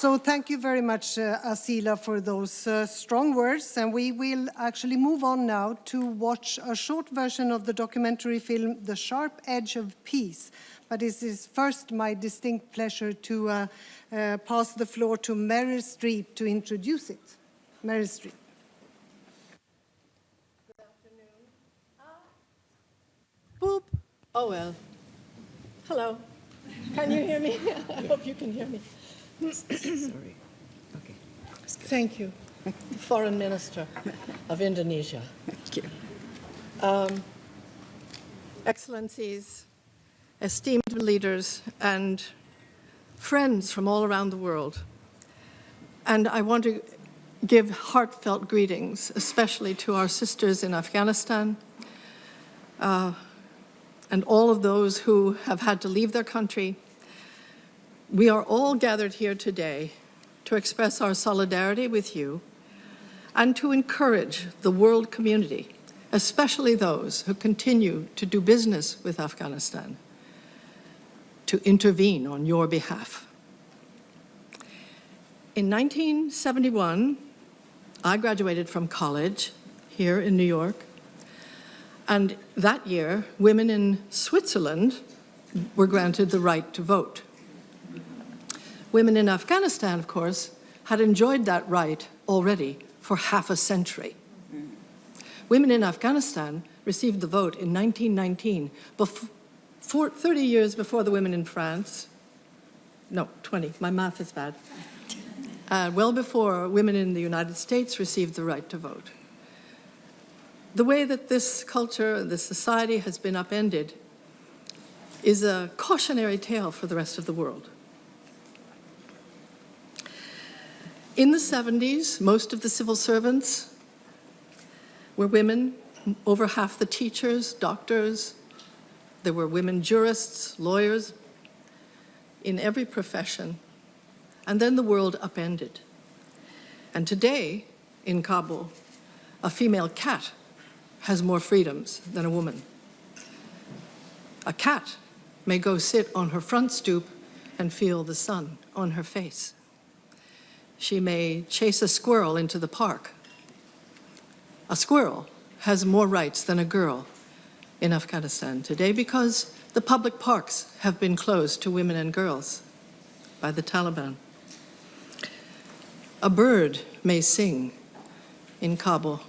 So thank you very much, Asila, for those strong words. And we will actually move on now to watch a short version of the documentary film, The Sharp Edge of Peace. But it is first my distinct pleasure to pass the floor to Meryl Streep to introduce it. Meryl Streep. Good afternoon. Boop. Oh, well. Hello. Can you hear me? I hope you can hear me. Sorry. Okay. Thank you, Foreign Minister of Indonesia. Thank you. Excellencies, esteemed leaders, and friends from all around the world. And I want to give heartfelt greetings, especially to our sisters in Afghanistan, and all of those who have had to leave their country. We are all gathered here today to express our solidarity with you and to encourage the world community, especially those who continue to do business with Afghanistan, to intervene on your behalf. In 1971, I graduated from college here in New York, and that year, women in Switzerland were granted the right to vote. Women in Afghanistan, of course, had enjoyed that right already for half a century. Women in Afghanistan received the vote in 1919, 30 years before the women in France. No, 20, my math is bad. Well before women in the United States received the right to vote. The way that this culture, this society has been upended is a cautionary tale for the rest of the world. In the 70s, most of the civil servants were women, over half the teachers, doctors. There were women jurists, lawyers, in every profession. And then the world upended. And today, in Kabul, a female cat has more freedoms than a woman. A cat may go sit on her front stoop and feel the sun on her face. She may chase a squirrel into the park. A squirrel has more rights than a girl in Afghanistan today because the public parks have been closed to women and girls by the Taliban. A bird may sing in Kabul,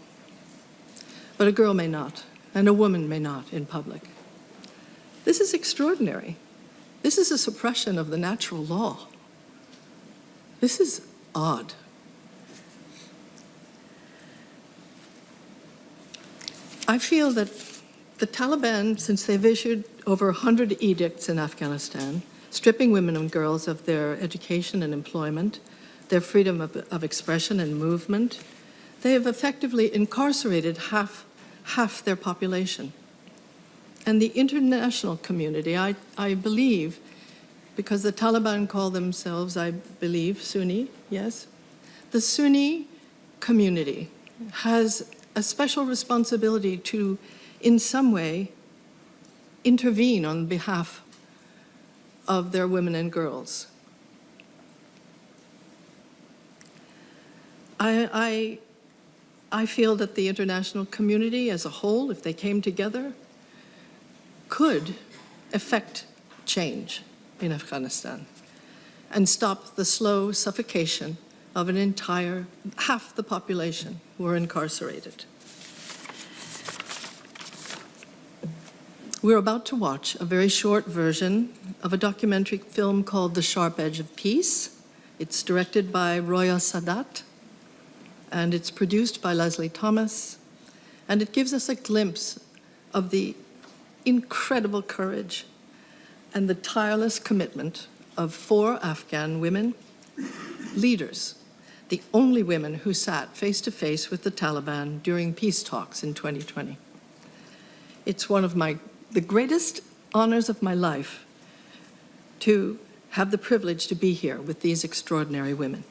but a girl may not, and a woman may not in public. This is extraordinary. This is a suppression of the natural law. This is odd. I feel that the Taliban, since they've issued over 100 edicts in Afghanistan, stripping women and girls of their education and employment, their freedom of expression and movement, they have effectively incarcerated half their population. And the international community, I believe, because the Taliban call themselves, I believe, Sunni, yes? The Sunni community has a special responsibility to, in some way, intervene on behalf of their women and girls. I feel that the international community as a whole, if they came together, could effect change in Afghanistan and stop the slow suffocation of an entire, half the population who are incarcerated. We're about to watch a very short version of a documentary film called The Sharp Edge of Peace. It's directed by Roya Sadat, and it's produced by Leslie Thomas, and it gives us a glimpse of the incredible courage and the tireless commitment of 4 Afghan women, leaders, the only women who sat face-to-face with the Taliban during peace talks in 2020. It's one of the greatest honors of my life to have the privilege to be here with these extraordinary women.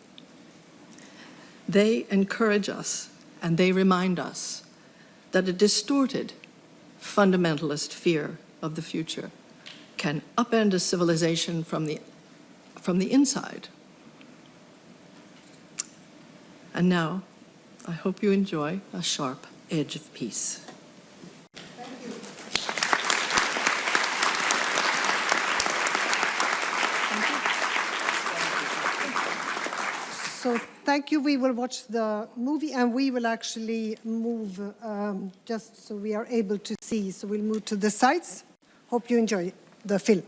They encourage us and they remind us that a distorted fundamentalist fear of the future can upend a civilization from the inside And now, I hope you enjoy A Sharp Edge of Peace. So thank you. We will watch the movie, and we will actually move just so we are able to see. So we'll move to the sides. Hope you enjoy the film.